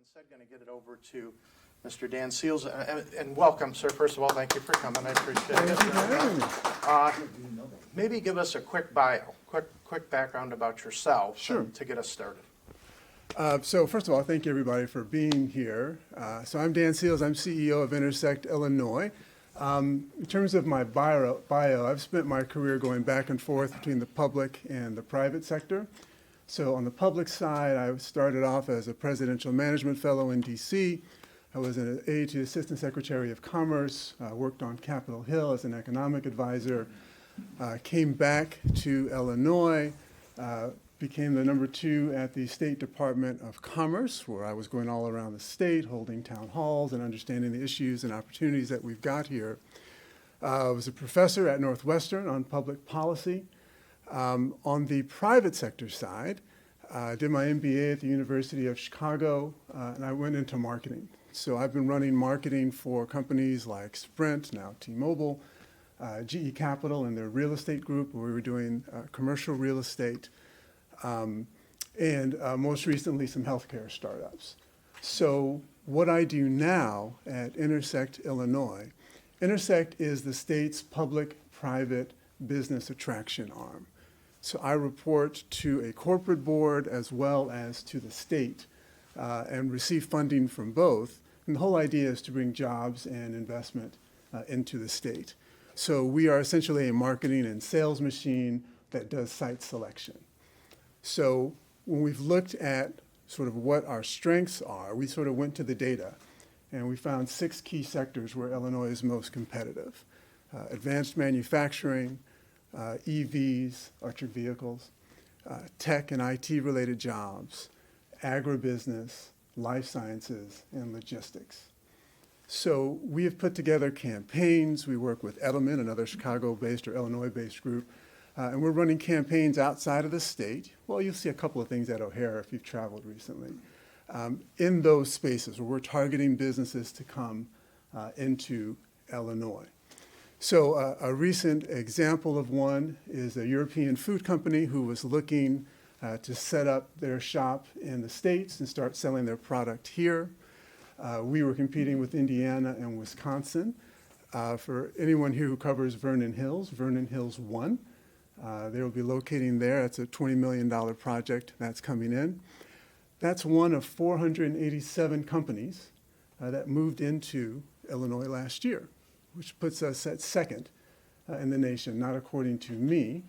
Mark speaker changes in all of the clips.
Speaker 1: instead going to get it over to Mr. Dan Seals. And welcome, sir. First of all, thank you for coming. I appreciate it. Maybe give us a quick bio, quick background about yourself.
Speaker 2: Sure.
Speaker 1: To get us started.
Speaker 2: So first of all, thank you everybody for being here. So I'm Dan Seals. I'm CEO of Intersect Illinois. In terms of my bio, I've spent my career going back and forth between the public and the private sector. So on the public side, I started off as a presidential management fellow in DC. I was an aide to Assistant Secretary of Commerce, worked on Capitol Hill as an economic advisor, came back to Illinois, became the number 2 at the State Department of Commerce, where I was going all around the state, holding town halls and understanding the issues and opportunities that we've got here. I was a professor at Northwestern on public policy. On the private sector side, I did my MBA at the University of Chicago, and I went into marketing. So I've been running marketing for companies like Sprint, now T-Mobile, GE Capital and their real estate group, where we were doing commercial real estate, and most recently some healthcare startups. So what I do now at Intersect Illinois, Intersect is the state's public-private business attraction arm. So I report to a corporate board as well as to the state and receive funding from both. And the whole idea is to bring jobs and investment into the state. So we are essentially a marketing and sales machine that does site selection. So when we've looked at sort of what our strengths are, we sort of went to the data and we found 6 key sectors where Illinois is most competitive. Advanced manufacturing, EVs, electric vehicles, tech and IT-related jobs, agribusiness, life sciences, and logistics. So we have put together campaigns. We work with Edelman, another Chicago-based or Illinois-based group, and we're running campaigns outside of the state. Well, you'll see a couple of things at O'Hare if you've traveled recently. In those spaces where we're targeting businesses to come into Illinois. So a recent example of one is a European food company who was looking to set up their shop in the States and start selling their product here. We were competing with Indiana and Wisconsin. For anyone here who covers Vernon Hills won. They will be locating there. That's a $20 million project that's coming in. That's one of 487 companies that moved into Illinois last year, which puts us at second in the nation, not according to me,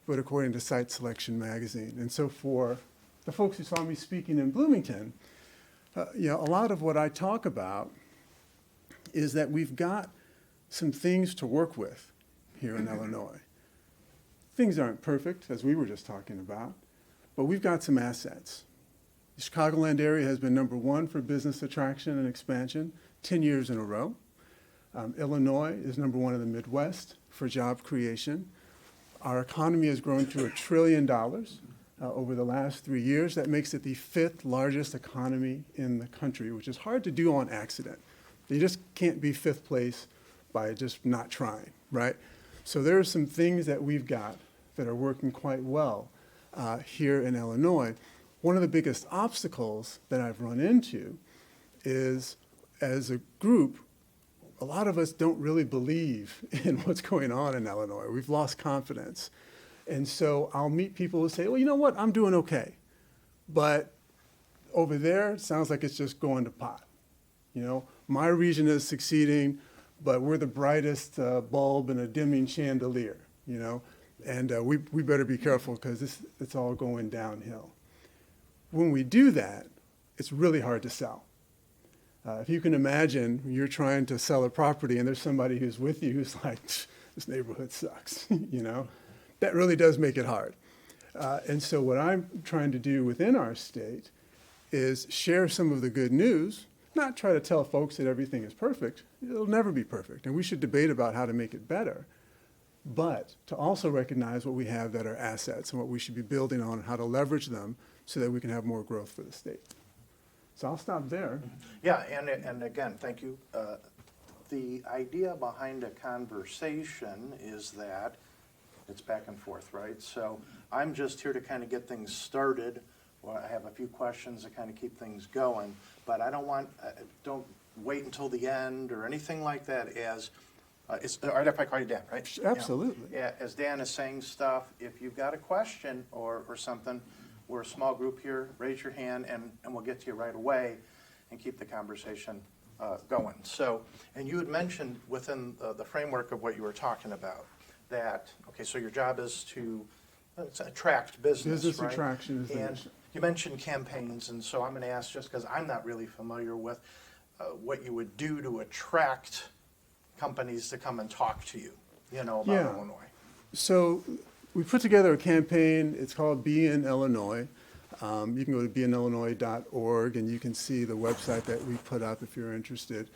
Speaker 2: but according to Site Selection magazine. And so for the folks who saw me speaking in Bloomington, a lot of what I talk about is that we've got some things to work with here in Illinois. Things aren't perfect, as we were just talking about, but we've got some assets. The Chicagoland area has been number 1 for business attraction and expansion 10 years in a row. Illinois is number 1 in the Midwest for job creation. Our economy has grown to $1 trillion over the last 3 years. That makes it the 5th largest economy in the country, which is hard to do on accident. You just can't be 5th place by just not trying, right? So there are some things that we've got that are working quite well here in Illinois. One of the biggest obstacles that I've run into is, as a group, a lot of us don't really believe in what's going on in Illinois. We've lost confidence. And so I'll meet people who say, well, you know what, I'm doing okay. But over there, it sounds like it's just going to pot. My region is succeeding, but we're the brightest bulb in a dimming chandelier, and we better be careful because it's all going downhill. When we do that, it's really hard to sell. If you can imagine, you're trying to sell a property and there's somebody who's with you who's like, this neighborhood sucks, That really does make it hard. And so what I'm trying to do within our state is share some of the good news, not try to tell folks that everything is perfect. It'll never be perfect, and we should debate about how to make it better, but to also recognize what we have that are assets and what we should be building on and how to leverage them so that we can have more growth for the state. So I'll stop there.
Speaker 1: Yeah, and again, thank you. The idea behind a conversation is that it's back and forth, right? So I'm just here to kind of get things started Well, I have a few questions to kind of keep things going, but I don't wait until the end or anything like that as, it's, all right if I call you Dan, right?
Speaker 2: Absolutely.
Speaker 1: Yeah, as Dan is saying stuff, if you've got a question or something, we're a small group here, raise your hand and we'll get to you right away and keep the conversation going. So, and you had mentioned within the framework of what you were talking about, that, okay, so your job is to attract business,
Speaker 2: Business
Speaker 1: right?
Speaker 2: attraction is the
Speaker 1: And
Speaker 2: mission.
Speaker 1: you mentioned campaigns, and so I'm going to ask, just because I'm not really familiar with what you would do to attract companies to come and talk to you, about
Speaker 2: Yeah.
Speaker 1: Illinois.
Speaker 2: So we put together a campaign. It's called Be in Illinois. You can go to beinillinois.org and you can see the website that we put up if you're interested.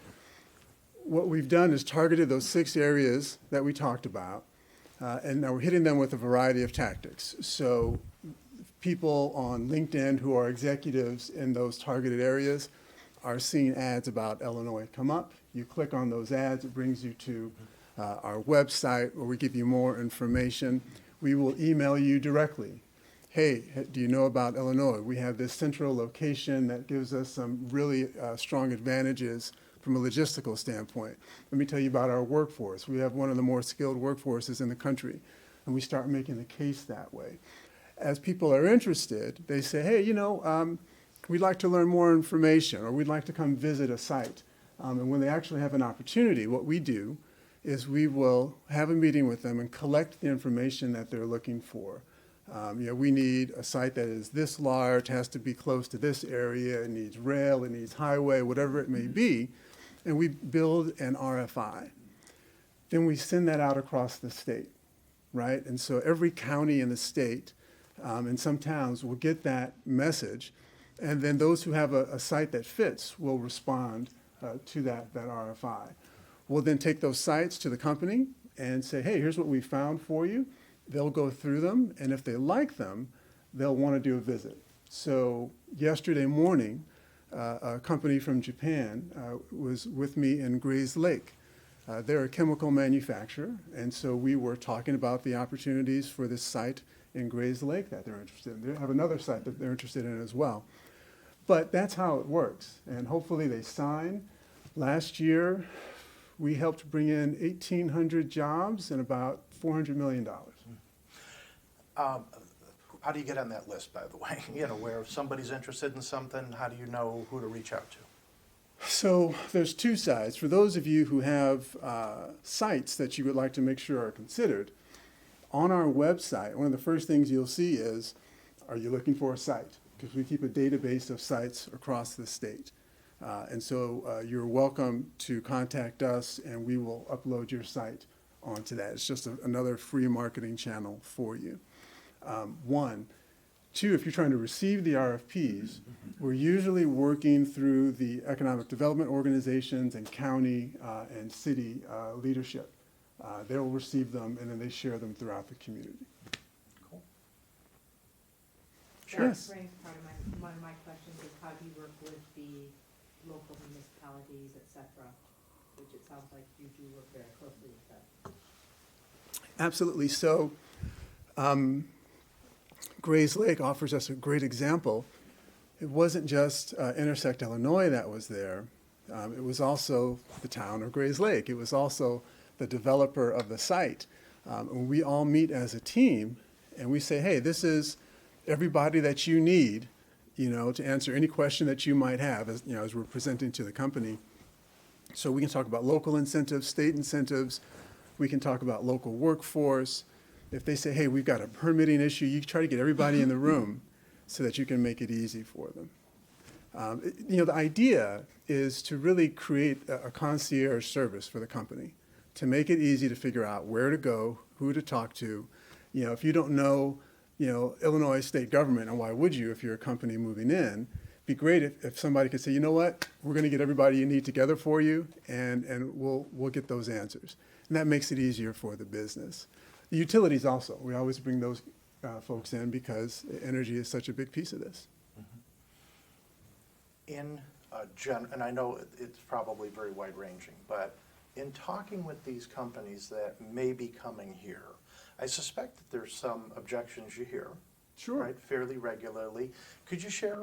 Speaker 2: What we've done is targeted those 6 areas that we talked about, and now we're hitting them with a variety of tactics. So people on LinkedIn who are executives in those targeted areas are seeing ads about Illinois come up. You click on those ads, it brings you to our website where we give you more information. We will email you directly. Hey, do you know about Illinois? We have this central location that gives us some really strong advantages from a logistical standpoint. Let me tell you about our workforce. We have one of the more skilled workforces in the country, and we start making the case that way. As people are interested, they say, hey, we'd like to learn more information, or we'd like to come visit a site. And when they actually have an opportunity, what we do is we will have a meeting with them and collect the information that they're looking for. We need a site that is this large, has to be close to this area, it needs rail, it needs highway, whatever it may be, and we build an RFI. Then we send that out across the state, right? And so every county in the state and some towns will get that message, and then those who have a site that fits will respond to that RFI. We'll then take those sites to the company and say, hey, here's what we found for you. They'll go through them, and if they like them, they'll want to do a visit. So yesterday morning, a company from Japan was with me in Grays Lake. They're a chemical manufacturer, and so we were talking about the opportunities for this site in Grays Lake that they're interested in. They have another site that they're interested in as well. But that's how it works, and hopefully they sign. Last year, we helped bring in 1,800 jobs and about $400 million.
Speaker 1: How do you get on that list, by the way? Where if somebody's interested in something, how do you know who to reach out to?
Speaker 2: So there's 2 sides. For those of you who have sites that you would like to make sure are considered, on our website, one of the first things you'll see is, are you looking for a site? Because we keep a database of sites across the state. And so you're welcome to contact us and we will upload your site onto that. It's just another free marketing channel for you. 1. 2, if you're trying to receive the RFPs, we're usually working through the economic development organizations and county and city leadership. They'll receive them and then they share them throughout the community.
Speaker 1: Cool.
Speaker 2: Sure. Yes.
Speaker 3: Frank's part of one of my questions is how do you work with the local municipalities, et cetera, which it sounds like you do work very closely with them.
Speaker 2: Absolutely. So Grays Lake offers us a great example. It wasn't just Intersect Illinois that was there. It was also the town of Grays Lake. It was also the developer of the site. And we all meet as a team and we say, hey, this is everybody that you need, to answer any question that you might have as we're presenting to the company. So we can talk about local incentives, state incentives. We can talk about local workforce. If they say, hey, we've got a permitting issue, you try to get everybody in the room so that you can make it easy for them. The idea is to really create a concierge service for the company, to make it easy to figure out where to go, who to talk to. If you don't know, Illinois state government, and why would you if you're a company moving in, it'd be great if somebody could say, you know what, we're going to get everybody you need together for you, and we'll get those answers. And that makes it easier for the business. The utilities also, we always bring those folks in because energy is such a big piece of this.
Speaker 1: In and I know it's probably very wide-ranging, but in talking with these companies that may be coming here, I suspect that there's some objections you hear,
Speaker 2: Sure.
Speaker 1: right, fairly regularly. Could you share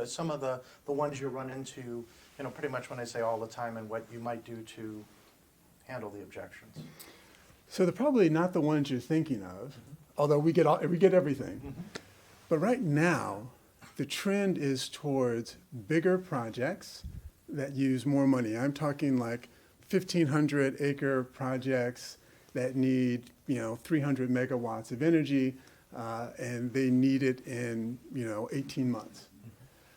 Speaker 1: some of the ones you run into, pretty much when I say all the time, and what you might do to handle the objections?
Speaker 2: So they're probably not the ones you're thinking of, although we get everything. But right now, the trend is towards bigger projects that use more money. I'm talking like 1,500 acre projects that need 300 megawatts of energy, and they need it in 18 months.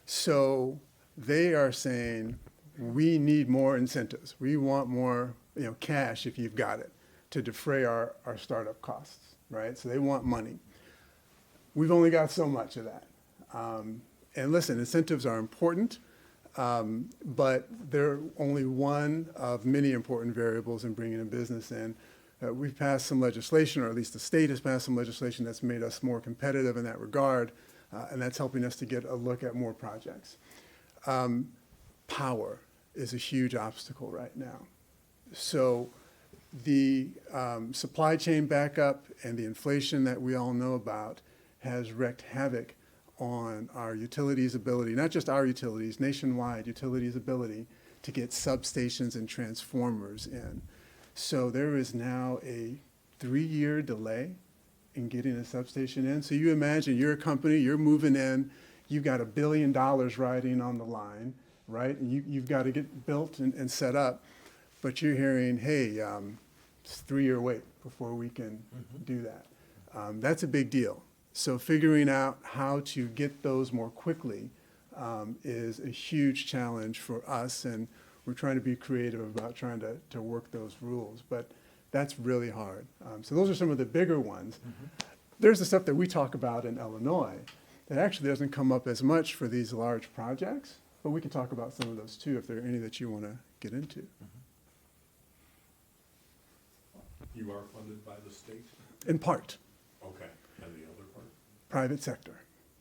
Speaker 2: So they are saying, we need more incentives. We want more cash if you've got it to defray our startup costs, right? So they want money. We've only got so much of that. And listen, incentives are important, but they're only one of many important variables in bringing a business in. We've passed some legislation, or at least the state has passed some legislation that's made us more competitive in that regard, and that's helping us to get a look at more projects. Power is a huge obstacle right now. So the supply chain backup and the inflation that we all know about has wreaked havoc on our utilities' ability, not just our utilities, nationwide utilities' ability to get substations and transformers in. So there is now a 3-year delay in getting a substation in. So you imagine you're a company, you're moving in, you've got $1 billion riding on the line, right? And you've got to get built and set up, but you're hearing, hey, it's a 3-year wait before we can do that. That's a big deal. So figuring out how to get those more quickly is a huge challenge for us, and we're trying to be creative about trying to work those rules, but that's really hard. So those are some of the bigger ones. There's the stuff that we talk about in Illinois that actually doesn't come up as much for these large projects, but we can talk about some of those too if there are any that you want to get into.
Speaker 4: You are funded by the state?
Speaker 2: In part,
Speaker 4: Okay. And the other part?
Speaker 2: private sector.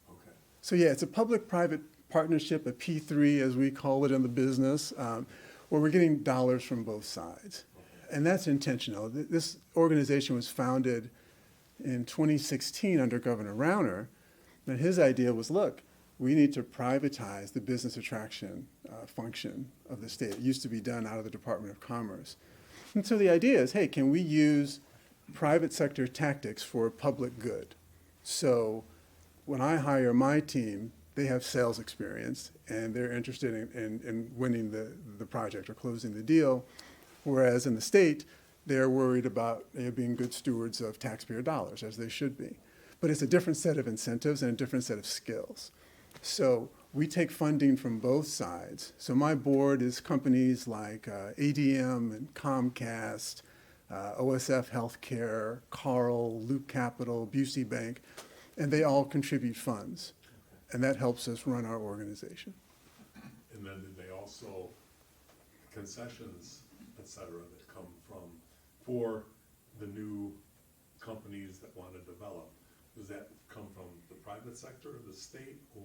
Speaker 4: Okay.
Speaker 2: So yeah, it's a public-private partnership, a P3 as we call it in the business, where we're getting dollars from both sides. And that's intentional. This organization was founded in 2016 under Governor Rauner, and his idea was, look, we need to privatize the business attraction function of the state. It used to be done out of the Department of Commerce. And so the idea is, hey, can we use private sector tactics for public good? So when I hire my team, they have sales experience, and they're interested in winning the project or closing the deal, whereas in the state, they're worried about being good stewards of taxpayer dollars, as they should be. But it's a different set of incentives and a different set of skills. So we take funding from both sides. So my board is companies like ADM and Comcast, OSF Healthcare, Carl, Loop Capital, Busey Bank, and they all contribute funds. And that helps us run our organization.
Speaker 4: And then did they also, concessions, et cetera, that come from, for the new companies that want to develop, does that come from the private sector, the state, or?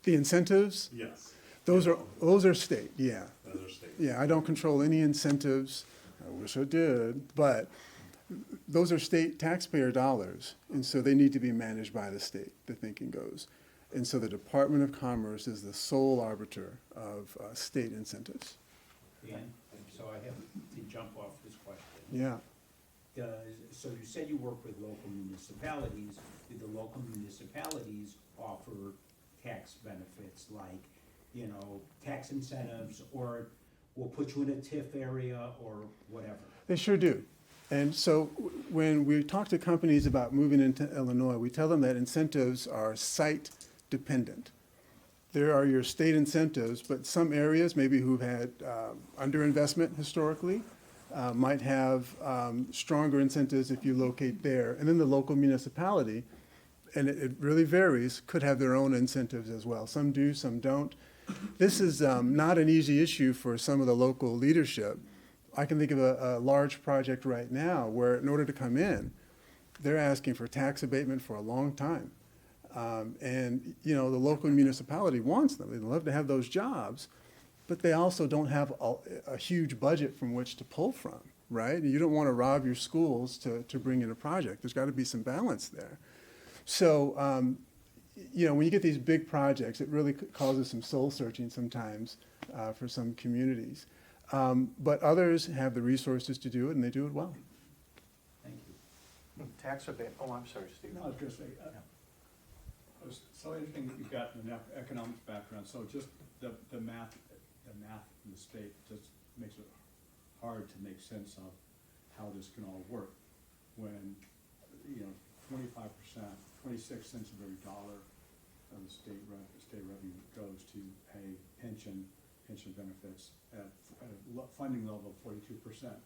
Speaker 2: The incentives,
Speaker 4: Yes.
Speaker 2: those are state, yeah.
Speaker 4: Those are state.
Speaker 2: Yeah, I don't control any incentives. I wish I did, but those are state taxpayer dollars, and so they need to be managed by the state, the thinking goes. And so the Department of Commerce is the sole arbiter of state incentives.
Speaker 5: Dan, so I have to jump off this question.
Speaker 2: Yeah.
Speaker 5: So you said you work with local municipalities. Do the local municipalities offer tax benefits like, tax incentives, or we'll put you in a TIF area or whatever?
Speaker 2: They sure do. And so when we talk to companies about moving into Illinois, we tell them that incentives are site dependent. There are your state incentives, but some areas maybe who've had underinvestment historically might have stronger incentives if you locate there. And then the local municipality, and it really varies, could have their own incentives as well. Some do, some don't. This is not an easy issue for some of the local leadership. I can think of a large project right now where in order to come in, they're asking for tax abatement for a long time. And the local municipality wants them. They'd love to have those jobs, but they also don't have a huge budget from which to pull from, right? You don't want to rob your schools to bring in a project. There's got to be some balance there. So, when you get these big projects, it really causes some soul searching sometimes for some communities. But others have the resources to do it, and they do it well.
Speaker 5: Thank you.
Speaker 1: Tax abate, oh, I'm sorry, Steve.
Speaker 6: No, I was gonna say, it was so interesting that you've got an economics background, so just the math in the state just makes it hard to make sense of how this can all work. When, 25%, 26 cents of every dollar of the state revenue goes to pay pension benefits at a funding level of 42%.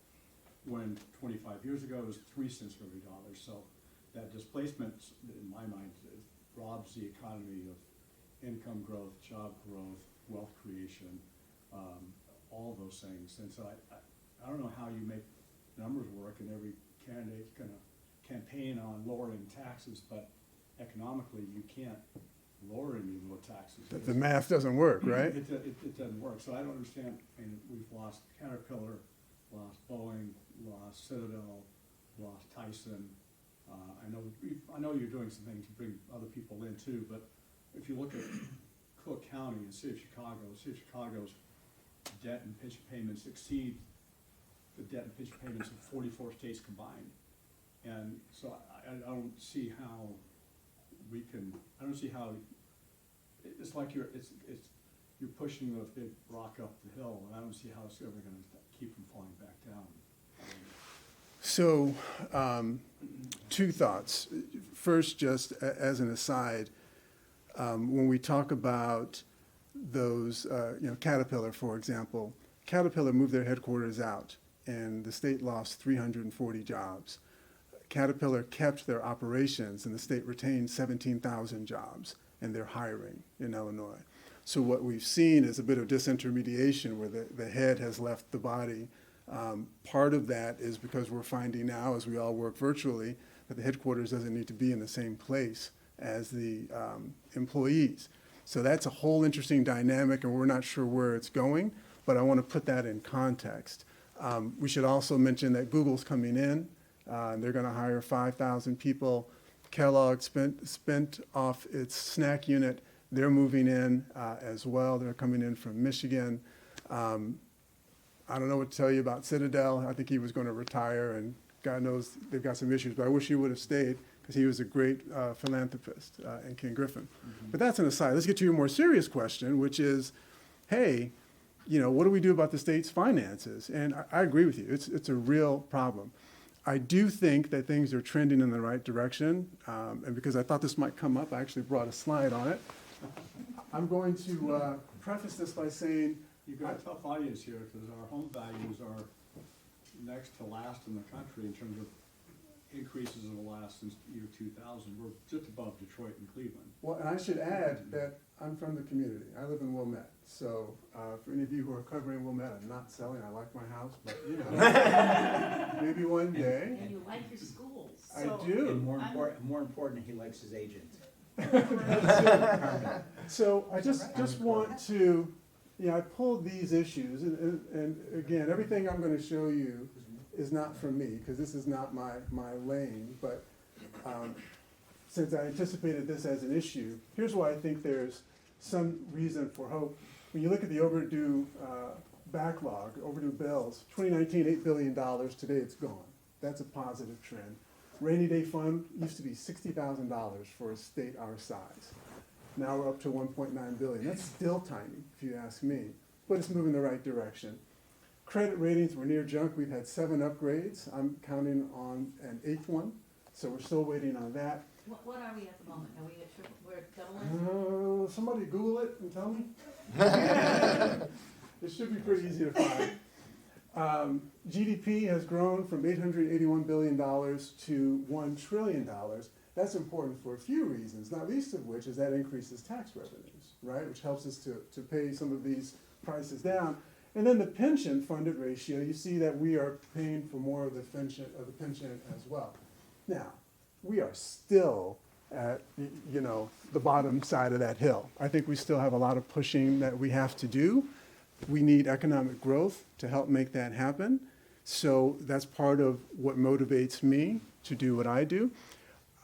Speaker 6: When 25 years ago, it was 3 cents for every dollar. So that displacement, in my mind, robs the economy of income growth, job growth, wealth creation, all those things. And so I don't know how you make numbers work, and every candidate's gonna campaign on lowering taxes, but economically, you can't lower any low taxes.
Speaker 2: The math doesn't work, right?
Speaker 6: It doesn't work, so I don't understand. I mean, we've lost Caterpillar, lost Boeing, lost Citadel, lost Tyson. I know you're doing some things to bring other people in too, but if you look at Cook County and the city of Chicago's debt and pension payments exceed the debt and pension payments of 44 states combined. And so I don't see how it's like you're pushing the big rock up the hill, and I don't see how it's ever gonna keep from falling back down.
Speaker 2: So, two thoughts. First, just as an aside, when we talk about those, Caterpillar, for example, Caterpillar moved their headquarters out, and the state lost 340 jobs. Caterpillar kept their operations, and the state retained 17,000 jobs, and they're hiring in Illinois. So what we've seen is a bit of disintermediation where the head has left the body. Part of that is because we're finding now, as we all work virtually, that the headquarters doesn't need to be in the same place as the employees. So that's a whole interesting dynamic, and we're not sure where it's going, but I want to put that in context. We should also mention that Google's coming in. They're going to hire 5,000 people. Kellogg spent off its snack unit. They're moving in as well. They're coming in from Michigan. I don't know what to tell you about Citadel. I think he was going to retire, and God knows they've got some issues, but I wish he would have stayed because he was a great philanthropist, and Ken Griffin. Mm-hmm. But that's an aside. Let's get to your more serious question, which is, hey, what do we do about the state's finances? And I agree with you. It's a real problem. I do think that things are trending in the right direction, and because I thought this might come up, I actually brought a slide on it. I'm going to preface this by saying,
Speaker 6: You've got a tough audience here, because our home values are next to last in the country in terms of increases in the last since year 2000. We're just above Detroit and Cleveland.
Speaker 2: well, and I should add that I'm from the community. I live in Wilmette. So for any of you who are covering Wilmette, I'm not selling. I like my house, but maybe one day.
Speaker 3: And you like your schools.
Speaker 2: I
Speaker 3: So
Speaker 2: do.
Speaker 5: And more important, he likes his agent.
Speaker 2: So I just want to, I pulled these issues, and again, everything I'm going to show you is not from me, because this is not my lane, but since I anticipated this as an issue, here's why I think there's some reason for hope. When you look at the overdue backlog, overdue bills, 2019, $8 billion, today it's gone. That's a positive trend. Rainy day fund used to be $60,000 for a state our size. Now we're up to 1.9 billion. That's still tiny, if you ask me, but it's moving in the right direction. Credit ratings were near junk. We've had 7 upgrades. I'm counting on an 8th one, so we're still waiting on that.
Speaker 3: what are we at the moment? Are we at triple, we're doubling?
Speaker 2: Somebody Google it and tell me. It should be pretty easy to find. GDP has grown from $881 billion to $1 trillion. That's important for a few reasons, not least of which is that increases tax revenues, right? Which helps us to pay some of these prices down. And then the pension funded ratio, you see that we are paying for more of the pension as well. Now, we are still at, the bottom side of that hill. I think we still have a lot of pushing that we have to do. We need economic growth to help make that happen. So that's part of what motivates me to do what I do.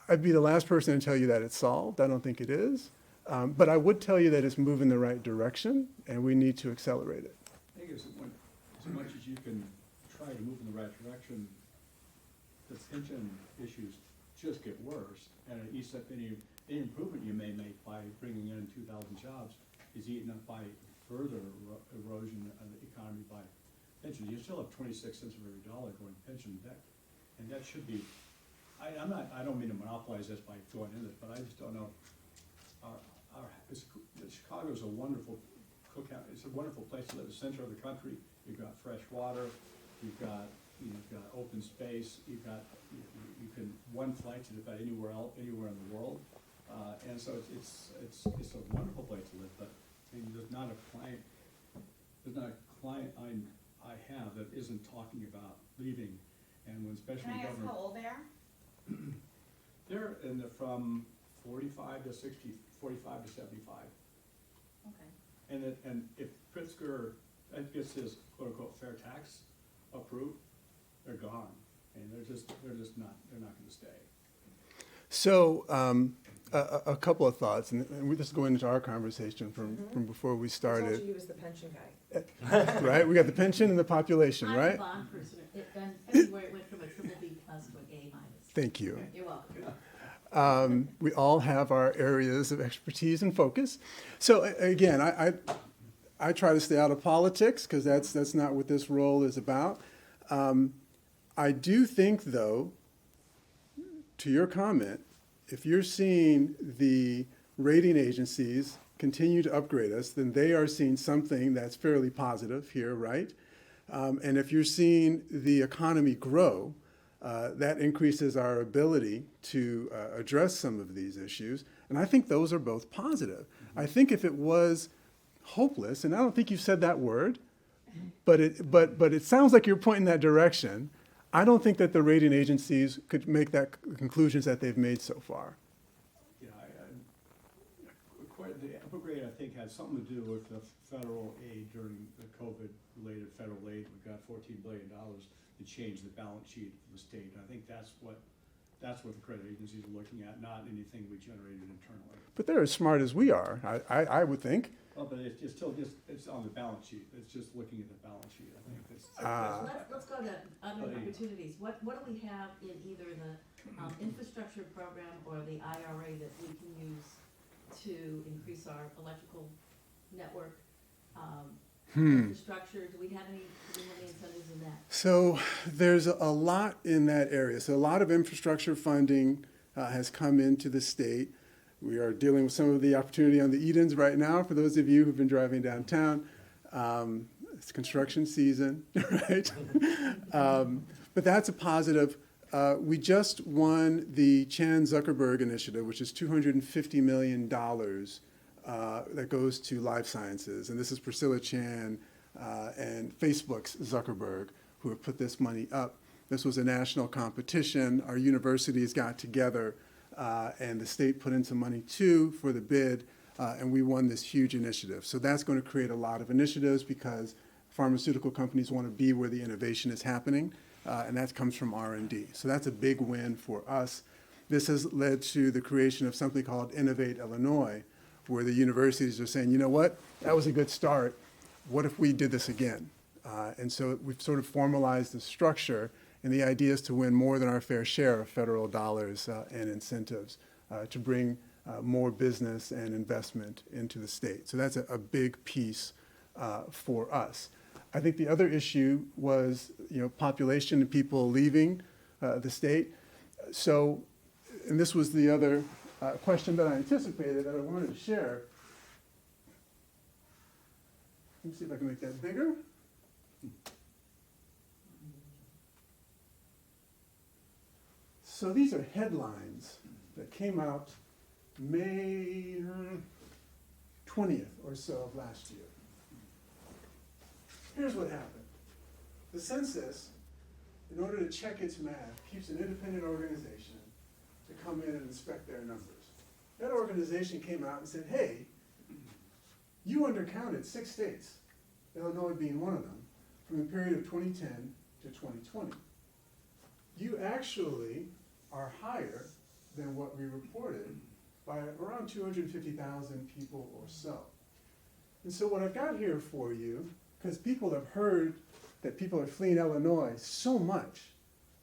Speaker 2: I'd be the last person to tell you that it's solved. I don't think it is. But I would tell you that it's moving the right direction, and we need to accelerate it.
Speaker 6: I think as much as you can try to move in the right direction, the pension issues just get worse. And any improvement you may make by bringing in 2,000 jobs is eaten up by further erosion of the economy by pensions. You still have 26 cents of every dollar going pension debt, and that should be. I don't mean to monopolize this by going in it, but I just don't know. Chicago's a wonderful it's a wonderful place to live. The center of the country. You've got fresh water. You've got open space. You can one flight to about anywhere in the world, and so it's a wonderful place to live. But I mean, there's not a client I have that isn't talking about leaving, and when especially
Speaker 7: Can I ask
Speaker 6: government.
Speaker 7: how old they are?
Speaker 6: They're from 45 to 60, 45 to 75.
Speaker 7: Okay.
Speaker 6: And if Pritzker gets his quote-unquote fair tax approved, they're gone. And they're not gonna stay.
Speaker 2: So a couple of thoughts, and we're just going into our conversation from before we
Speaker 7: I told
Speaker 2: started.
Speaker 7: you he was the pension guy.
Speaker 2: Right? We got the pension and the population,
Speaker 8: I'm a
Speaker 2: right?
Speaker 8: bond person. And everywhere it went from a triple B plus to an A minus.
Speaker 2: Thank you.
Speaker 8: You're welcome.
Speaker 2: We all have our areas of expertise and focus. So again, I try to stay out of politics because that's not what this role is about. I do think, though, to your comment, if you're seeing the rating agencies continue to upgrade us, then they are seeing something that's fairly positive here, right? And if you're seeing the economy grow, that increases our ability to address some of these issues. And I think those are both positive. I think if it was hopeless, and I don't think you've said that word, but it sounds like you're pointing that direction. I don't think that the rating agencies could make that conclusions that they've made so far.
Speaker 6: Yeah, the upgrade, I think, had something to do with the federal aid during the COVID-related federal aid. We've got $14 billion to change the balance sheet of the state. And I think that's what the credit agencies are looking at, not anything we generated internally.
Speaker 2: But they're as smart as we are, I would think.
Speaker 6: Well, but it's still it's on the balance sheet. It's just looking at the balance sheet. I think that's.
Speaker 8: Let's go to other opportunities. What do we have in either the infrastructure program or the IRA that we can use to increase our electrical network infrastructure? Do we have any incentives in that?
Speaker 2: So there's a lot in that area. So a lot of infrastructure funding has come into the state. We are dealing with some of the opportunity on the Edens right now. For those of you who've been driving downtown, it's construction season, right? But that's a positive. We just won the Chan Zuckerberg Initiative, which is $250 million that goes to life sciences. And this is Priscilla Chan and Facebook's Zuckerberg who have put this money up. This was a national competition. Our universities got together and the state put in some money too for the bid, and we won this huge initiative. So that's going to create a lot of initiatives because pharmaceutical companies want to be where the innovation is happening, and that comes from R&D. So that's a big win for us. This has led to the creation of something called Innovate Illinois, where the universities are saying, you know what, that was a good start. What if we did this again? And so we've sort of formalized the structure, and the idea is to win more than our fair share of federal dollars and incentives to bring more business and investment into the state. So that's a big piece for us. I think the other issue was, population and people leaving the state. So, and this was the other question that I anticipated that I wanted to share. Let me see if I can make that bigger. So these are headlines that came out May 20th or so of last year. Here's what happened. The census, in order to check its math, keeps an independent organization to come in and inspect their numbers. That organization came out and said, hey, you undercounted 6 states, Illinois being one of them, from the period of 2010 to 2020. You actually are higher than what we reported by around 250,000 people or so. And so what I've got here for you, because people have heard that people are fleeing Illinois so much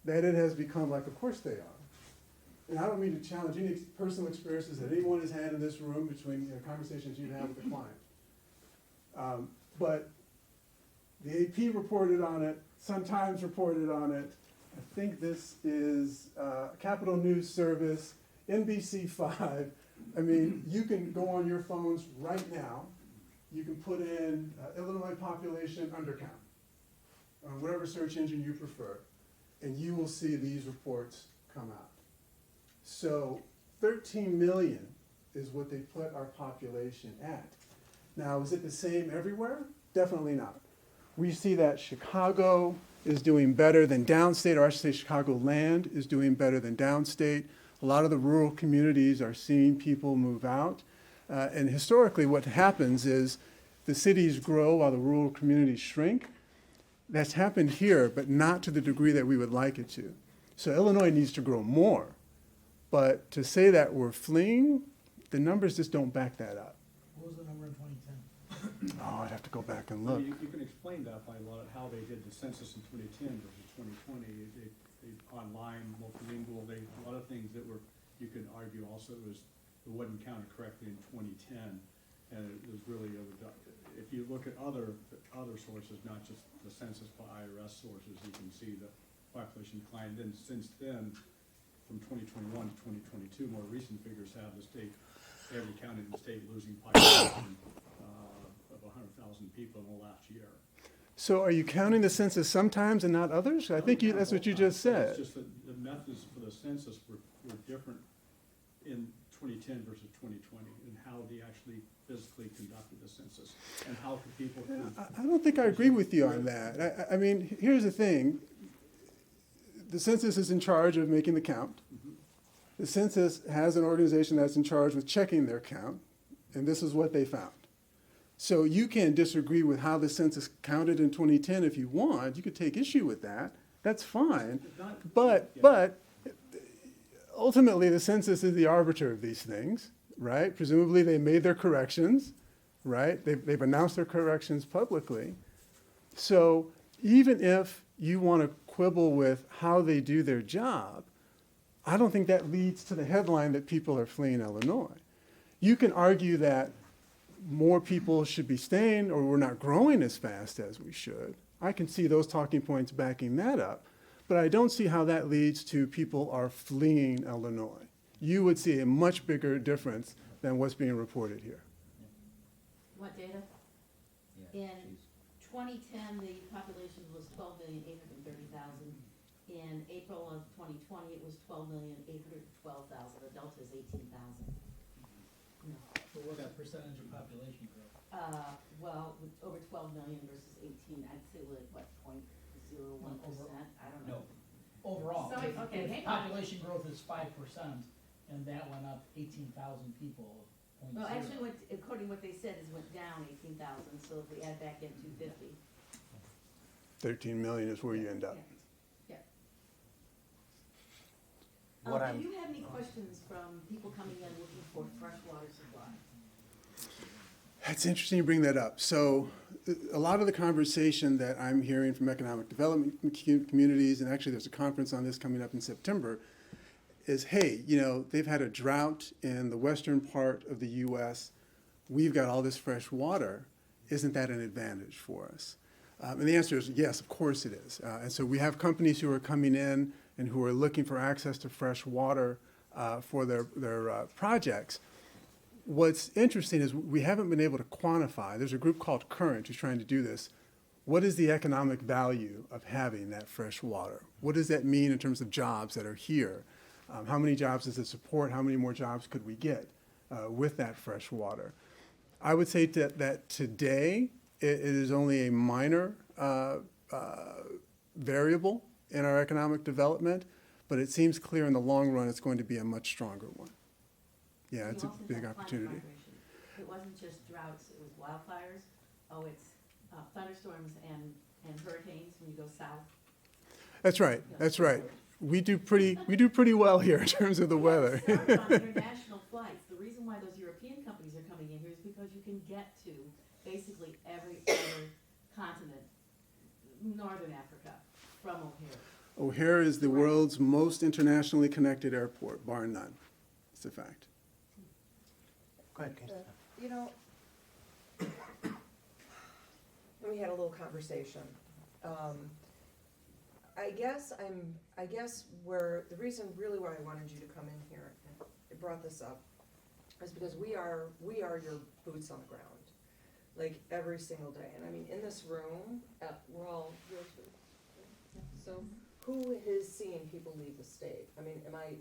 Speaker 2: that it has become like, of course they are. And I don't mean to challenge any personal experiences that anyone has had in this room between conversations you've had with a client. But the AP reported on it, Sun-Times reported on it. I think this is Capital News Service, NBC5. I mean, you can go on your phones right now. You can put in Illinois population undercount, whatever search engine you prefer, and you will see these reports come out. So 13 million is what they put our population at. Now, is it the same everywhere? Definitely not. We see that Chicago is doing better than downstate, or I should say Chicagoland is doing better than downstate. A lot of the rural communities are seeing people move out. And historically, what happens is the cities grow while the rural communities shrink. That's happened here, but not to the degree that we would like it to. So Illinois needs to grow more. But to say that we're fleeing, the numbers just don't back that up.
Speaker 9: What was the number in 2010?
Speaker 2: Oh, I'd have to go back and
Speaker 6: Well,
Speaker 2: look.
Speaker 6: you can explain that by a lot of how they did the census in 2010 versus 2020. They online, multilingual, a lot of things that were, you could argue also it wasn't counted correctly in 2010. And it was really, if you look at other sources, not just the census by IRS sources, you can see the population decline. Then since then, from 2021 to 2022, more recent figures have the state, every county in the state losing population of 100,000 people in the last year.
Speaker 2: So are you counting the census sometimes and not others? I think that's what you just said.
Speaker 6: It's just that the methods for the census were different in 2010 versus 2020, and how they actually physically conducted the census, and how could people.
Speaker 2: I don't think I agree with you on that. I mean, here's the thing. The census is in charge of making the count. The census has an organization that's in charge with checking their count, and this is what they found. So you can disagree with how the census counted in 2010 if you want. You could take issue with that. That's fine. But ultimately, the census is the arbiter of these things, right? Presumably, they made their corrections, right? They've announced their corrections publicly. So even if you want to quibble with how they do their job, I don't think that leads to the headline that people are fleeing Illinois. You can argue that more people should be staying, or we're not growing as fast as we should. I can see those talking points backing that up, but I don't see how that leads to people are fleeing Illinois. You would see a much bigger difference than what's being reported here.
Speaker 8: What data? In 2010, the population was 12,830,000. In April of 2020, it was 12,812,000. The delta is 18,000. No.
Speaker 9: So what's that percentage of population growth?
Speaker 8: Well, with over 12 million versus 18, I'd say we're at what, 0.01%? I don't know.
Speaker 9: Overall.
Speaker 8: So, okay,
Speaker 9: if
Speaker 8: hang on.
Speaker 9: population growth is 5%, and that went up 18,000 people,
Speaker 8: Well, actually, according to what they said, is went down 18,000, so if we add back in 250.
Speaker 2: 13 million is where you end up.
Speaker 8: Yeah.
Speaker 1: What
Speaker 8: Do you have any questions from people coming in looking for fresh water supply?
Speaker 2: It's interesting you bring that up. So a lot of the conversation that I'm hearing from economic development communities, and actually there's a conference on this coming up in September, is, hey, they've had a drought in the western part of the U.S. We've got all this fresh water. Isn't that an advantage for us? And the answer is yes, of course it is. And so we have companies who are coming in and who are looking for access to fresh water for their projects. What's interesting is we haven't been able to quantify. There's a group called Current who's trying to do this. What is the economic value of having that fresh water? What does that mean in terms of jobs that are here? How many jobs does it support? How many more jobs could we get with that fresh water? I would say that today it is only a minor variable in our economic development, but it seems clear in the long run it's going to be a much stronger one. Yeah, it's a big opportunity.
Speaker 8: It wasn't just droughts, it was wildfires. Oh, it's thunderstorms and hurricanes when you go south.
Speaker 2: That's right, that's right. we do pretty well here in terms of the weather.
Speaker 8: Started on international flights. The reason why those European companies are coming in here is because you can get to basically every other continent, Northern Africa, from O'Hare.
Speaker 2: O'Hare is the world's most internationally connected airport, bar none. It's a fact.
Speaker 1: Go ahead, Casey.
Speaker 7: You know, we had a little conversation. I guess where, the reason really why I wanted you to come in here, and I brought this up, is because we are your boots on the ground, like every single day. And I mean, in this room, we're all realtors. So who has seen people leave the state? I mean, I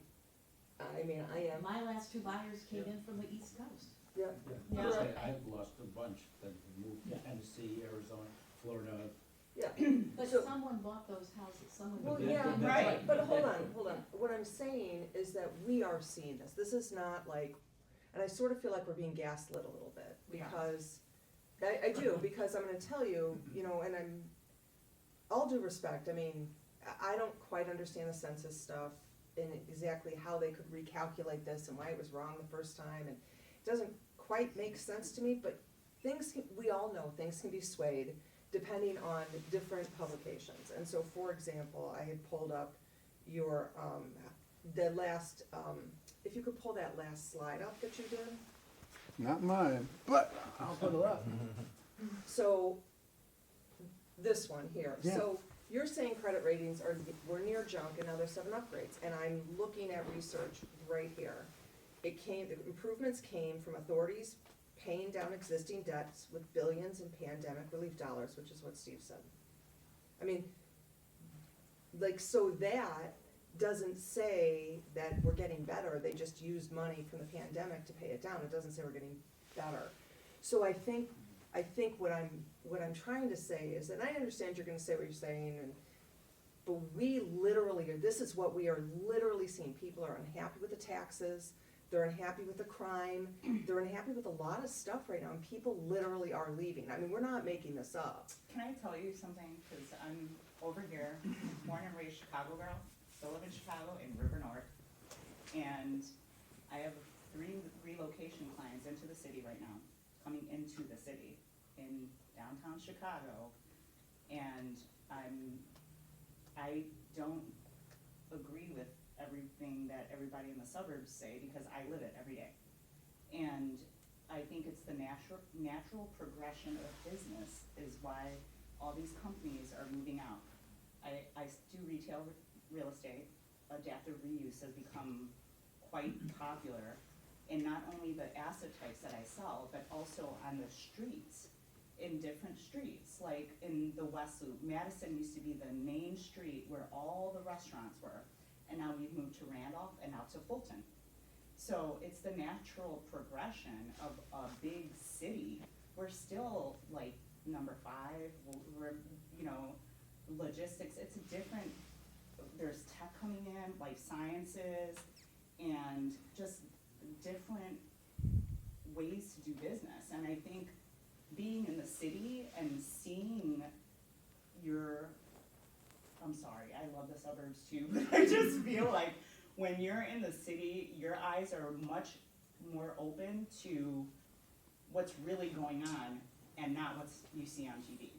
Speaker 7: am.
Speaker 8: My last 2 buyers came in from the East Coast.
Speaker 7: Yeah.
Speaker 5: Yeah,
Speaker 7: Correct.
Speaker 5: I've lost a bunch that have moved to Tennessee, Arizona, Florida.
Speaker 7: Yeah.
Speaker 8: But
Speaker 7: So-
Speaker 8: someone bought those houses, someone.
Speaker 7: Well,
Speaker 5: But
Speaker 7: yeah,
Speaker 5: that-
Speaker 7: right, but hold on. What I'm saying is that we are seeing this. This is not like, and I sort of feel like we're being gaslit a little bit,
Speaker 8: We are.
Speaker 7: because, I do, because I'm gonna tell you, you know, and I'm, all due respect, I mean, I don't quite understand the census stuff and exactly how they could recalculate this and why it was wrong the first time, and it doesn't quite make sense to me, but we all know things can be swayed depending on different publications. And so, for example, I had pulled up your, the last, if you could pull that last slide up that you did.
Speaker 2: Not mine, but I'll put it up.
Speaker 7: So, this one here.
Speaker 2: Yeah.
Speaker 7: So, you're saying credit ratings were near junk and now there's 7 upgrades. And I'm looking at research right here. The improvements came from authorities paying down existing debts with billions in pandemic relief dollars, which is what Steve said. I mean, like, so that doesn't say that we're getting better, they just used money from the pandemic to pay it down, it doesn't say we're getting better. So I think what I'm trying to say is that I understand you're gonna say what you're saying, but we literally, this is what we are literally seeing, people are unhappy with the taxes, they're unhappy with the crime, they're unhappy with a lot of stuff right now, and people literally are leaving. I mean, we're not making this up.
Speaker 10: Can I tell you something? Because I'm over here, born and raised Chicago girl, still live in Chicago in River North. And I have 3 relocation clients into the city right now, coming into the city in downtown Chicago. And I don't agree with everything that everybody in the suburbs say, because I live it every day. And I think it's the natural progression of business is why all these companies are moving out. I do retail real estate. Adaptive reuse has become quite popular, and not only the asset types that I sell, but also on the streets, in different streets, like in the West Loop. Madison used to be the main street where all the restaurants were, and now we've moved to Randolph and now to Fulton. So it's the natural progression of a big city. We're still like number 5, we're, you know, logistics, it's a different, there's tech coming in, life sciences, and just different ways to do business. And I think being in the city and seeing I'm sorry, I love the suburbs too, but I just feel like when you're in the city, your eyes are much more open to what's really going on and not what you see on TV.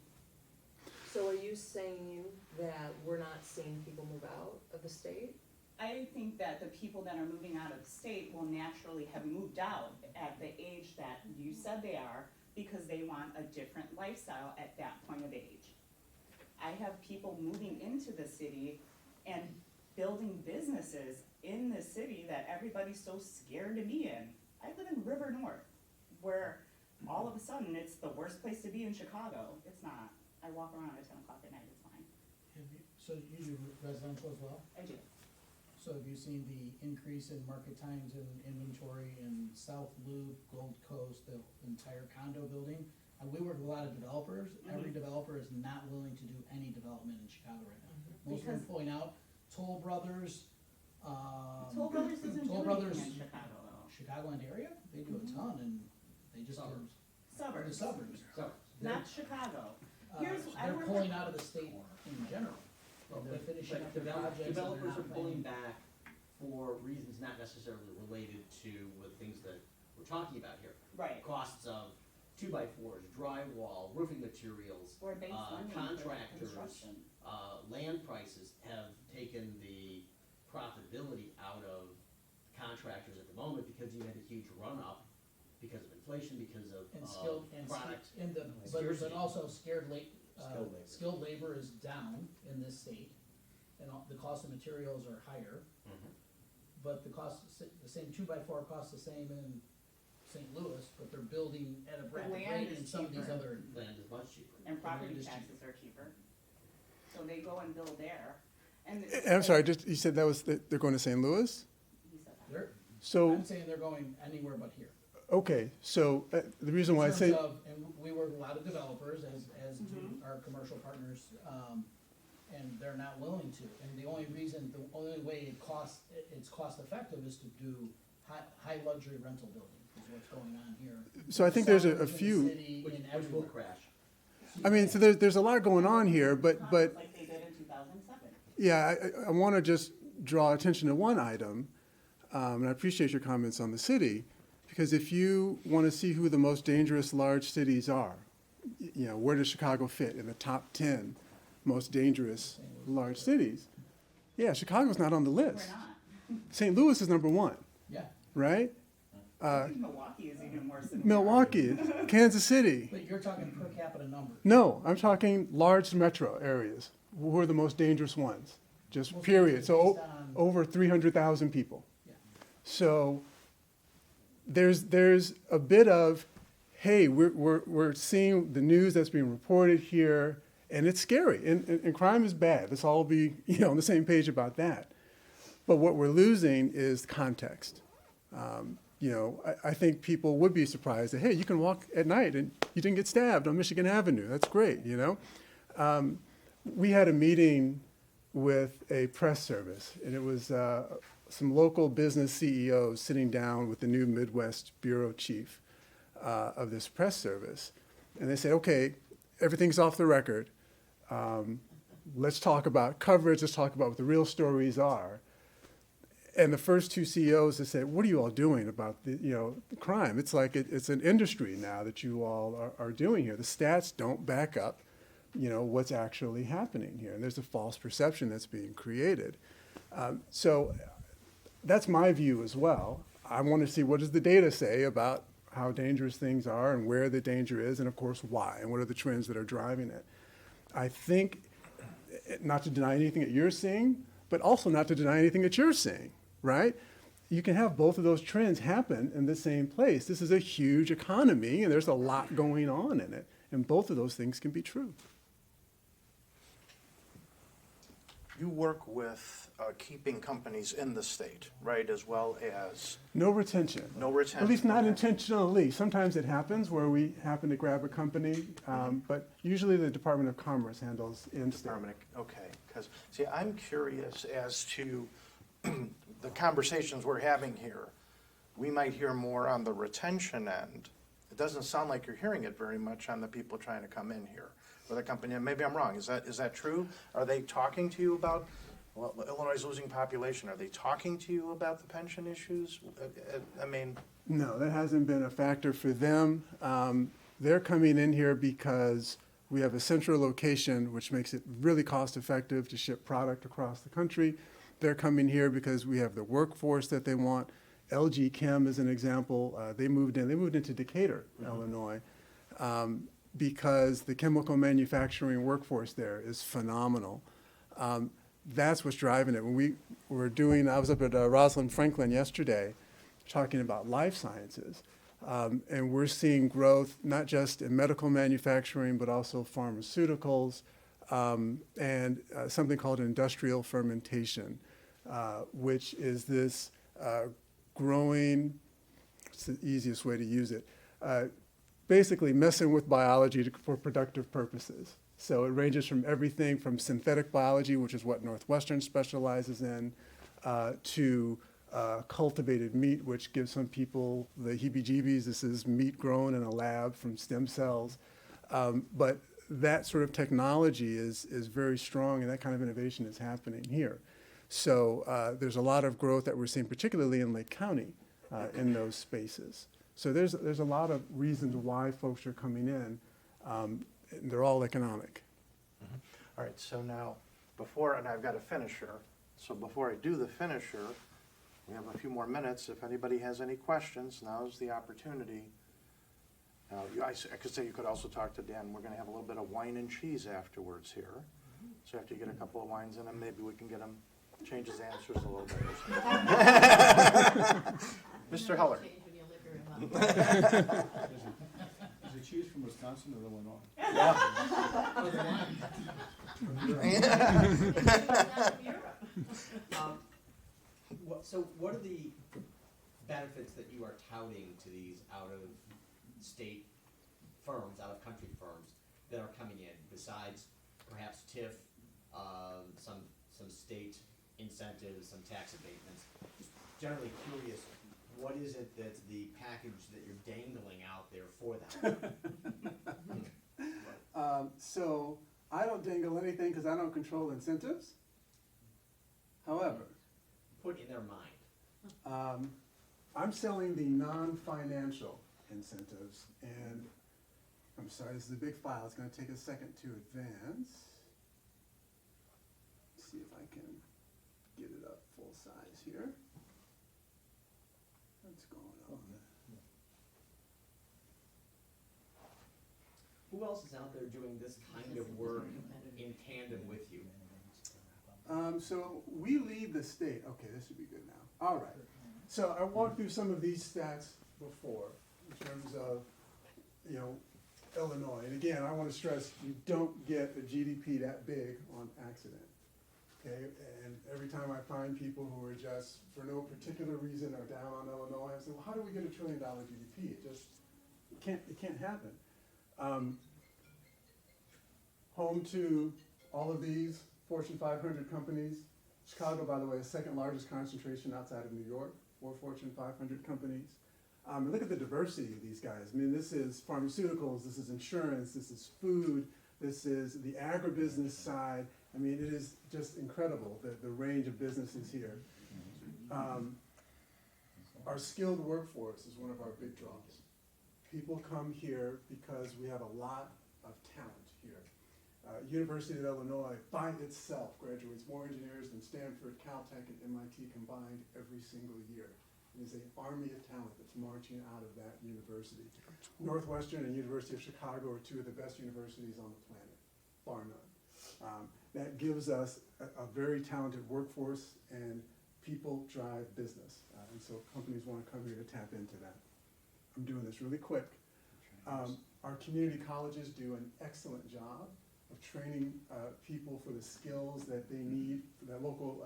Speaker 7: So are you saying that we're not seeing people move out of the state?
Speaker 10: I think that the people that are moving out of the state will naturally have moved out at the age that you said they are, because they want a different lifestyle at that point of age. I have people moving into the city and building businesses in the city that everybody's so scared to be in. I live in River North, where all of a sudden it's the worst place to be in Chicago. It's not. I walk around at 10 o'clock at night, it's fine.
Speaker 9: So you do residential as well?
Speaker 10: I do.
Speaker 9: So have you seen the increase in market times and inventory in South Loop, Gold Coast, the entire condo building? We work with a lot of developers. Every developer is not willing to do any development in Chicago right now. Most of them pulling out. Toll Brothers,
Speaker 10: Toll Brothers doesn't
Speaker 9: Toll
Speaker 10: do
Speaker 9: Brothers,
Speaker 10: anything in Chicago though.
Speaker 9: Chicagoland area, they do a ton, and they just
Speaker 6: Suburbs.
Speaker 9: the suburbs.
Speaker 10: Not Chicago. Here's- I
Speaker 9: They're
Speaker 10: work
Speaker 9: pulling
Speaker 10: with-
Speaker 9: out of the state in general. And they're finishing up
Speaker 11: But
Speaker 9: their projects and they're
Speaker 11: developers
Speaker 9: not
Speaker 11: are pulling
Speaker 9: planning.
Speaker 11: back for reasons not necessarily related to with things that we're talking about here.
Speaker 10: Right.
Speaker 11: Costs of 2x4s, drywall, roofing materials,
Speaker 10: Or base lending for
Speaker 11: contractors,
Speaker 10: construction.
Speaker 11: land prices have taken the profitability out of contractors at the moment because you had a huge run-up because of inflation, because of
Speaker 9: And skilled, and
Speaker 11: product.
Speaker 9: but also
Speaker 11: Skilled labor.
Speaker 9: skilled labor is down in this state, and the cost of materials are higher,
Speaker 11: Mhm.
Speaker 9: but the same 2x4 costs the same in St. Louis, but they're building at a rapid
Speaker 10: land
Speaker 9: rate
Speaker 10: is
Speaker 9: in some of these
Speaker 10: cheaper.
Speaker 9: other.
Speaker 11: Land is much cheaper.
Speaker 10: And property
Speaker 9: Land is
Speaker 10: taxes are cheaper. So they go and build there, and.
Speaker 2: I'm sorry, you said they're going to St. Louis?
Speaker 10: He said that.
Speaker 9: They're,
Speaker 2: So,
Speaker 9: I'm saying they're going anywhere but here.
Speaker 2: okay, so the reason why I
Speaker 9: In
Speaker 2: say,
Speaker 9: terms of, and we work with a lot of developers, as do our commercial partners, and they're not willing to. And the only way it's cost effective is to do high luxury rental building, is what's going on here.
Speaker 2: so I think there's a
Speaker 9: Sellers in the
Speaker 2: few,
Speaker 9: city
Speaker 11: Which
Speaker 9: and
Speaker 11: will
Speaker 9: everywhere.
Speaker 11: crash.
Speaker 2: I mean, so there's a lot going on here, but
Speaker 10: Like they did in 2007.
Speaker 2: yeah, I want to just draw attention to one item, and I appreciate your comments on the city, because if you want to see who the most dangerous large cities are, where does Chicago fit in the top 10 most dangerous large cities? Yeah, Chicago's not on the
Speaker 10: We're
Speaker 2: list.
Speaker 10: not.
Speaker 2: St. Louis is number 1,
Speaker 9: Yeah,
Speaker 2: right?
Speaker 10: I think Milwaukee is even worse than. we are.
Speaker 2: Milwaukee, Kansas City.
Speaker 9: but you're talking per capita numbers.
Speaker 2: No, I'm talking large metro areas. Who are the most dangerous ones? Just
Speaker 9: Most
Speaker 2: period.
Speaker 9: dangerous
Speaker 2: So
Speaker 9: based on-
Speaker 2: over 300,000 people.
Speaker 9: Yeah.
Speaker 2: So there's a bit of, hey, we're seeing the news that's being reported here, and it's scary, and crime is bad. Let's all be on the same page about that. But what we're losing is context. I think people would be surprised that, hey, you can walk at night and you didn't get stabbed on Michigan Avenue. That's great, We had a meeting with a press service, and it was some local business CEOs sitting down with the new Midwest bureau chief of this press service. And they said, okay, everything's off the record. Let's talk about coverage. Let's talk about what the real stories are. And the first two CEOs have said, what are you all doing about the crime? It's like it's an industry now that you all are doing here. The stats don't back up, what's actually happening here. And there's a false perception that's being created. So that's my view as well. I want to see what does the data say about how dangerous things are and where the danger is, and of course why, and what are the trends that are driving it. I think, not to deny anything that you're seeing, but also not to deny anything that you're seeing, right? You can have both of those trends happen in the same place. This is a huge economy, and there's a lot going on in it, and both of those things can be true.
Speaker 1: You work with keeping companies in the state, right, as well as
Speaker 2: No retention.
Speaker 1: no retention?
Speaker 2: At least not
Speaker 1: Okay.
Speaker 2: intentionally. Sometimes it happens where we happen to grab a company, but usually the Department of Commerce handles in-state.
Speaker 1: Okay, because, see, I'm curious as to the conversations we're having here. We might hear more on the retention end. It doesn't sound like you're hearing it very much on the people trying to come in here. Or the company, and maybe I'm wrong, is that true? Are they talking to you about, well, Illinois is losing population, are they talking to you about the pension issues? I mean,
Speaker 2: No, that hasn't been a factor for them. They're coming in here because we have a central location, which makes it really cost-effective to ship product across the country. They're coming here because we have the workforce that they want. LG Chem is an example. They moved into Decatur, Illinois, because the chemical manufacturing workforce there is phenomenal. That's what's driving it. When we were I was up at Rosalind Franklin yesterday talking about life sciences, and we're seeing growth not just in medical manufacturing, but also pharmaceuticals, and something called industrial fermentation, which is this growing, it's the easiest way to use it, basically messing with biology for productive purposes. So it ranges from everything from synthetic biology, which is what Northwestern specializes in, to cultivated meat, which gives some people the heebie-jeebies. This is meat grown in a lab from stem cells. But that sort of technology is very strong, and that kind of innovation is happening here. So there's a lot of growth that we're seeing, particularly in Lake County, in those spaces. So there's a lot of reasons why folks are coming in. And they're all economic.
Speaker 1: All right, so now, and I've got a finisher, so before I do the finisher, we have a few more minutes. If anybody has any questions, now's the opportunity. Now, I could say you could also talk to Dan. We're gonna have a little bit of wine and cheese afterwards here. So after you get a couple of wines in him, maybe we can get him, change his answers a little bit or something. Mr. Heller.
Speaker 8: Change when you liquor him up.
Speaker 6: Is it cheese from Wisconsin or Illinois?
Speaker 11: So what are the benefits that you are touting to these out-of-state firms, out-of-country firms that are coming in, besides perhaps TIF, some state incentives, some tax abatements? Just generally curious, what is it that's the package that you're dangling out there for them?
Speaker 2: So I don't dangle anything because I don't control incentives. However,
Speaker 11: Put in their mind.
Speaker 2: I'm selling the non-financial incentives, and I'm sorry, this is a big file. It's going to take a second to advance. Let's see if I can get it up full size here. What's going on?
Speaker 11: Who else is out there doing this kind of work in tandem with you?
Speaker 2: So we lead the state. Okay, this should be good now. All right. So I walked through some of these stats before in terms of, Illinois. And again, I want to stress, you don't get a GDP that big on accident. Okay, and every time I find people who are just, for no particular reason, are down on Illinois, I say, well, how do we get $1 trillion GDP? It can't happen. Home to all of these Fortune 500 companies. Chicago, by the way, is second largest concentration outside of New York, 4 Fortune 500 companies. Look at the diversity of these guys. I mean, this is pharmaceuticals, this is insurance, this is food, this is the agribusiness side. I mean, it is just incredible, the range of businesses here. Our skilled workforce is one of our big draws. People come here because we have a lot of talent here. University of Illinois, by itself, graduates more engineers than Stanford, Caltech, and MIT combined every single year. It is an army of talent that's marching out of that university. Northwestern and University of Chicago are two of the best universities on the planet, bar none. That gives us a very talented workforce, and people drive business. And so companies want to come here to tap into that. I'm doing this really quick. Our community colleges do an excellent job of training people for the skills that they need, that local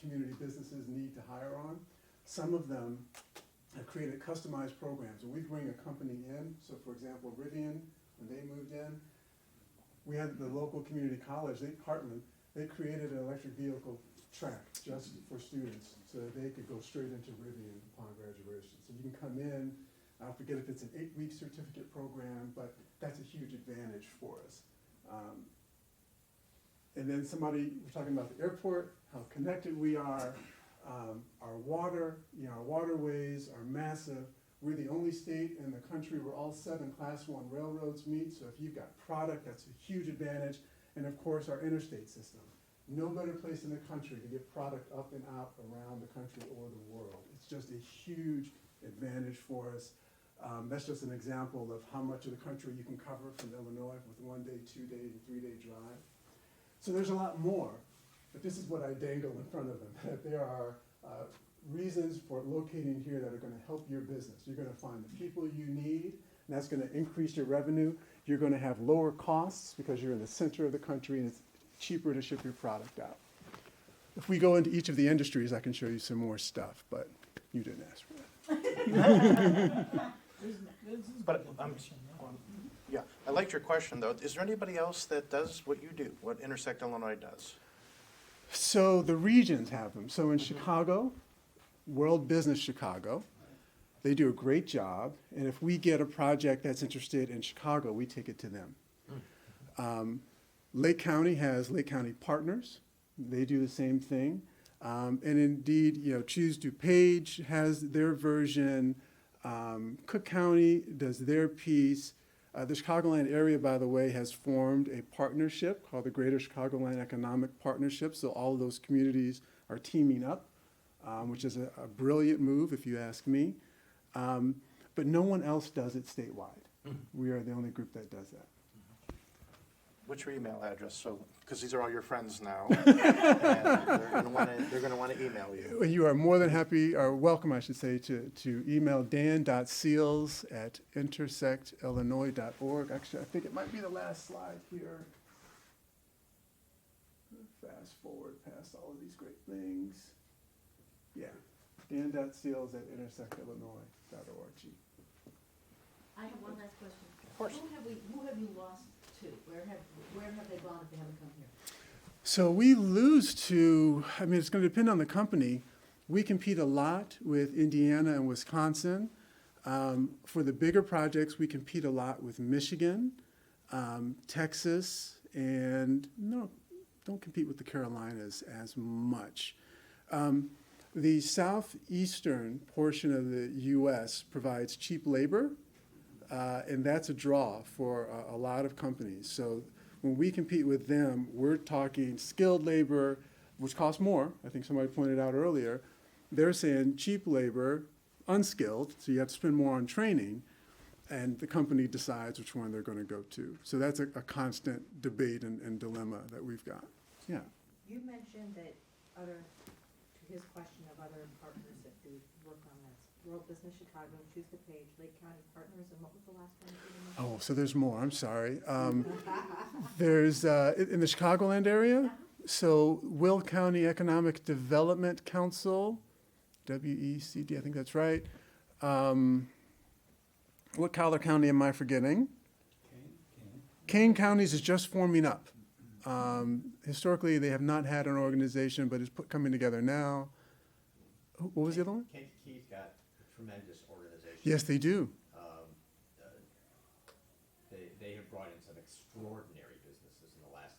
Speaker 2: community businesses need to hire on. Some of them have created customized programs. When we bring a company in, so for example, Rivian, when they moved in, we had the local community college, Heartland, they created an electric vehicle track just for students so that they could go straight into Rivian upon graduation. So you can come in, I forget if it's an 8-week certificate program, but that's a huge advantage for us. And then we're talking about the airport, how connected we are, our water, our waterways are massive. We're the only state in the country where all 7 Class 1 railroads meet, so if you've got product, that's a huge advantage. And of course, our interstate system. No better place in the country to get product up and out around the country or the world. It's just a huge advantage for us. That's just an example of how much of the country you can cover from Illinois with 1-day, 2-day, and 3-day drive. So there's a lot more, but this is what I dangle in front of them, that there are reasons for locating here that are going to help your business. You're going to find the people you need, and that's going to increase your revenue. You're going to have lower costs because you're in the center of the country, and it's cheaper to ship your product out. If we go into each of the industries, I can show you some more stuff, but you didn't ask for that.
Speaker 1: But yeah, I liked your question though. Is there anybody else that does what you do, what Intersect Illinois does?
Speaker 2: So the regions have them. So in Chicago, World Business Chicago, they do a great job. And if we get a project that's interested in Chicago, we take it to them. Lake County has Lake County Partners. They do the same thing. And indeed, Choose DuPage has their version. Cook County does their piece. The Chicagoland area, by the way, has formed a partnership called the Greater Chicagoland Economic Partnership. So all of those communities are teaming up, which is a brilliant move, if you ask me. But no one else does it statewide. We are the only group that does that.
Speaker 1: What's your email address? So, because these are all your friends now, and they're gonna wanna email you.
Speaker 2: You are more than happy, or welcome, I should say, to email dan.seals@intersectillinois.org. Actually, I think it might be the last slide here. Fast forward past all of these great things. Yeah, dan.seals@intersectillinois.org.
Speaker 8: I have one last question.
Speaker 1: Of course.
Speaker 8: Who have you lost to? Where have they gone if they haven't come here?
Speaker 2: So we lose to, it's going to depend on the company. We compete a lot with Indiana and Wisconsin. For the bigger projects, we compete a lot with Michigan, Texas, and no, don't compete with the Carolinas as much. The southeastern portion of the U.S. provides cheap labor, and that's a draw for a lot of companies. So when we compete with them, we're talking skilled labor, which costs more. I think somebody pointed out earlier. They're saying cheap labor, unskilled, so you have to spend more on training, and the company decides which one they're going to go to. So that's a constant debate and dilemma that we've got. Yeah.
Speaker 3: You mentioned that to his question of other partners that do work on this, World Business Chicago, Choose DuPage, Lake County Partners, and what was the last one?
Speaker 2: Oh, so there's more. I'm sorry. There's in the Chicagoland area. So Will County Economic Development Council, WECD, I think that's right. What Collar County am I forgetting? Kane Counties is just forming up. Historically, they have not had an organization, but it's coming together now. What was the other one?
Speaker 11: Kentucky's got a tremendous organization.
Speaker 2: Yes, they do.
Speaker 11: They have brought in some extraordinary businesses in the last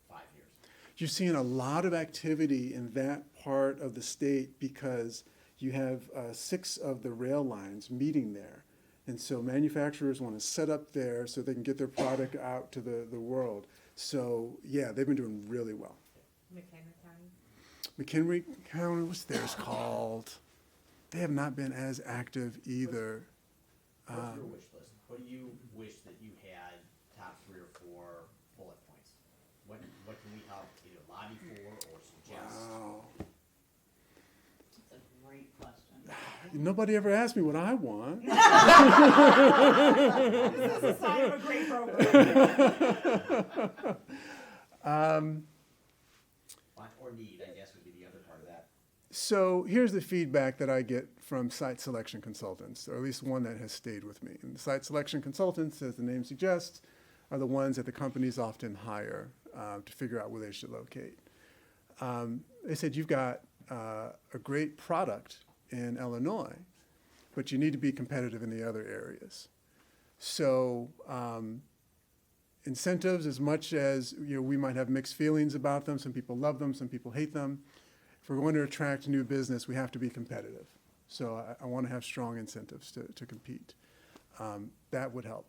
Speaker 11: 5 years.
Speaker 2: You're seeing a lot of activity in that part of the state because you have 6 of the rail lines meeting there. And so manufacturers want to set up there so they can get their product out to the world. So, yeah, they've been doing really well.
Speaker 3: McHenry County?
Speaker 2: McHenry County, what's theirs called? They have not been as active either.
Speaker 11: What's your wish list? What do you wish that you had top 3 or 4 bullet points? What can we help either lobby for or suggest?
Speaker 2: Wow.
Speaker 10: That's a great question.
Speaker 2: Nobody ever asked me what I want.
Speaker 10: This is a sign of a great program.
Speaker 11: Want or need, I guess, would be the other part of that.
Speaker 2: So here's the feedback that I get from site selection consultants, or at least one that has stayed with me. And the site selection consultants, as the name suggests, are the ones that the companies often hire to figure out where they should locate. They said, you've got a great product in Illinois, but you need to be competitive in the other areas. So incentives, as much as we might have mixed feelings about them, some people love them, some people hate them. If we're going to attract new business, we have to be competitive. So I want to have strong incentives to compete. That would help.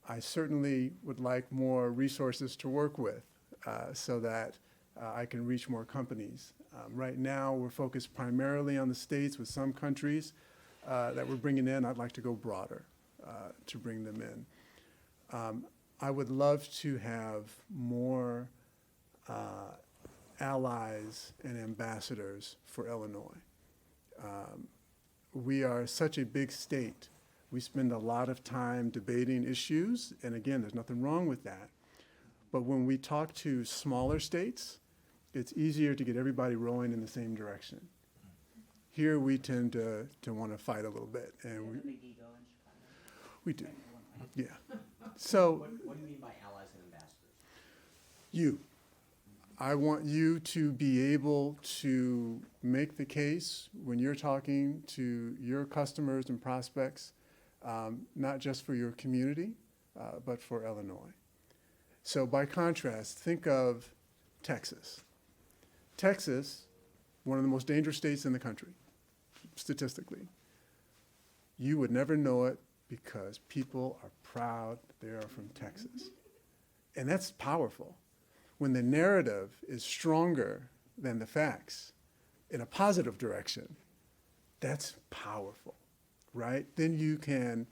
Speaker 2: I certainly would like more resources to work with so that I can reach more companies. Right now, we're focused primarily on the states with some countries that we're bringing in. I'd like to go broader to bring them in. I would love to have more allies and ambassadors for Illinois. We are such a big state. We spend a lot of time debating issues, and again, there's nothing wrong with that. But when we talk to smaller states, it's easier to get everybody rowing in the same direction. Here, we tend to want to fight a little bit, and
Speaker 10: We have a big ego in Chicago.
Speaker 2: we do, yeah. So,
Speaker 11: What do you mean by allies and ambassadors?
Speaker 2: you. I want you to be able to make the case when you're talking to your customers and prospects, not just for your community, but for Illinois. So by contrast, think of Texas. Texas, one of the most dangerous states in the country, statistically. You would never know it because people are proud they are from Texas. And that's powerful. When the narrative is stronger than the facts in a positive direction, that's powerful, right? Then you can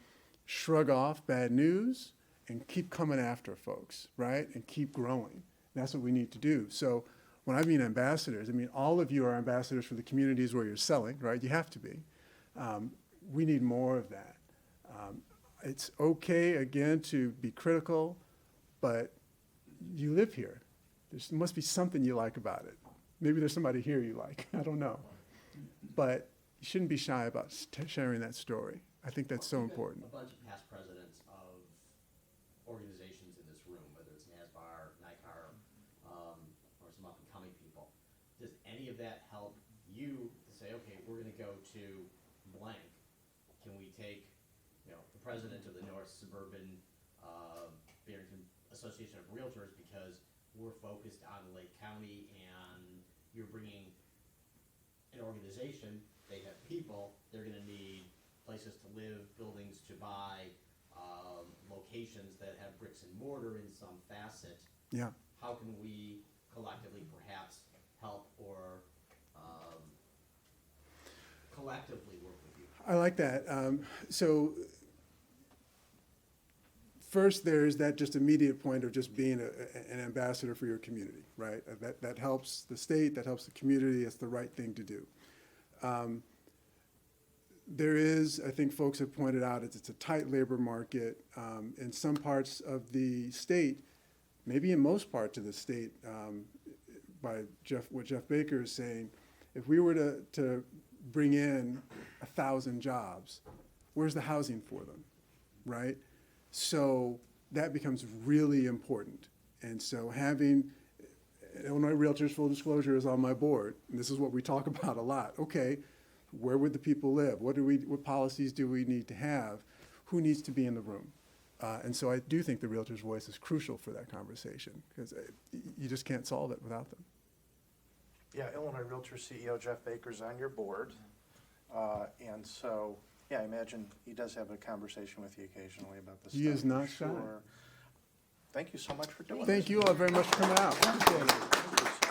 Speaker 2: shrug off bad news and keep coming after folks, right? And keep growing. That's what we need to do. So when I mean ambassadors, I mean all of you are ambassadors for the communities where you're selling, right? You have to be. We need more of that. It's okay, again, to be critical, but you live here. There must be something you like about it. Maybe there's somebody here you like. I don't know. But you shouldn't be shy about sharing that story. I think that's so important.
Speaker 11: A bunch of past presidents of organizations in this room, whether it's NSBAR, NICAR, or some up-and-coming people. Does any of that help you to say, okay, we're gonna go to blank? Can we take, the president of the North Suburban Barrington Association of Realtors, because we're focused on Lake County and you're bringing an organization, they have people, they're gonna need places to live, buildings to buy, locations that have bricks and mortar in some facet.
Speaker 2: Yeah.
Speaker 11: How can we collectively perhaps help or collectively work with you?
Speaker 2: I like that. So first, there's that just immediate point of just being an ambassador for your community, right? That helps the state, that helps the community. It's the right thing to do. There is, I think folks have pointed out, it's a tight labor market. In some parts of the state, maybe in most parts of the state, by what Jeff Baker is saying, if we were to bring in 1,000 jobs, where's the housing for them, right? So that becomes really important. And so having Illinois Realtors, full disclosure, is on my board, and this is what we talk about a lot. Okay, where would the people live? What policies do we need to have? Who needs to be in the room? And so I do think the Realtors' voice is crucial for that conversation, because you just can't solve it without them.
Speaker 1: Yeah, Illinois Realtor CEO Jeff Baker's on your board. And so, yeah, I imagine he does have a conversation with you occasionally about this stuff.
Speaker 2: He is not
Speaker 1: for
Speaker 2: shy.
Speaker 1: sure. Thank you so much for doing this.
Speaker 2: Thank you all very much for coming out. Appreciate it.
Speaker 1: Thank you.